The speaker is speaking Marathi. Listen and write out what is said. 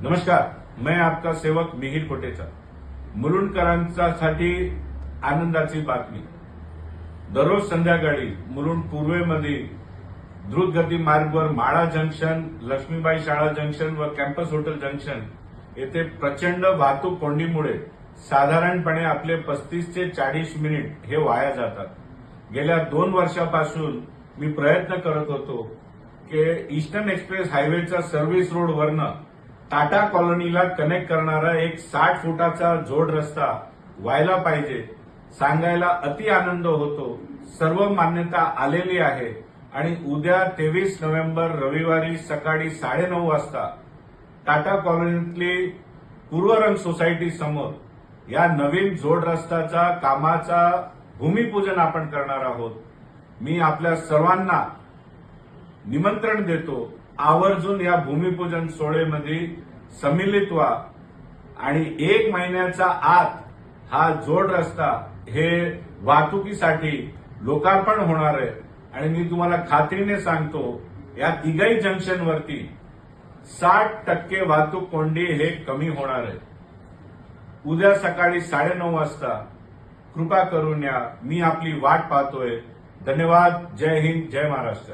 नमस्कार, मैं आपका सेवक मिहिर कोटेचा। मुलुंडकरांसाठी आनंदाची बातमी। दररोज संध्याकाळी मुलुंड पूर्वेमध्ये द्रुतगती मार्गवर माळा जंक्शन, लक्ष्मीबाई शाळा जंक्शन व कॅम्पस हॉटेल जंक्शन येथे प्रचंड वाहतूक कोंडीमुळे साधारणपणे आपले 35 ते 40 मिनिट हे वाया जातात। गेल्या 2 वर्षापासून मी प्रयत्न करत होतो की ईस्टर्न एक्सप्रेस हायवेचा सर्व्हिस रोडवरनं टाटा कॉलनीला कनेक्ट करणारा एक 60 फुटाचा जोड रस्ता व्हायला पाहिजे। सांगायला अति आनंद होतो। सर्व मान्यता आलेली आहे आणि उद्या 23 नोव्हेंबर रविवारी सकाळी 9:30 वाजता टाटा कॉलनीतली पूर्वरंग सोसायटी समोर या नवीन जोड रस्त्याचा कामाचा भूमिपूजन आपण करणार आहोत। मी आपल्या सर्वांना निमंत्रण देतो, आवर्जून या भूमिपूजन सोहळ्यामध्ये सम्मिलित व्हा आणि 1 महिन्याचा आत हा जोड रस्ता हे वाहतुकीसाठी लोकार्पण होणार आहे। आणि मी तुम्हाला खात्रीने सांगतो, या तिघही जंक्शनवरती 60% वाहतूक कोंडी हे कमी होणार आहे। उद्या सकाळी 9:30 वाजता कृपा करून या। मी आपली वाट पाहतोय। धन्यवाद। जय हिंद, जय महाराष्ट्र।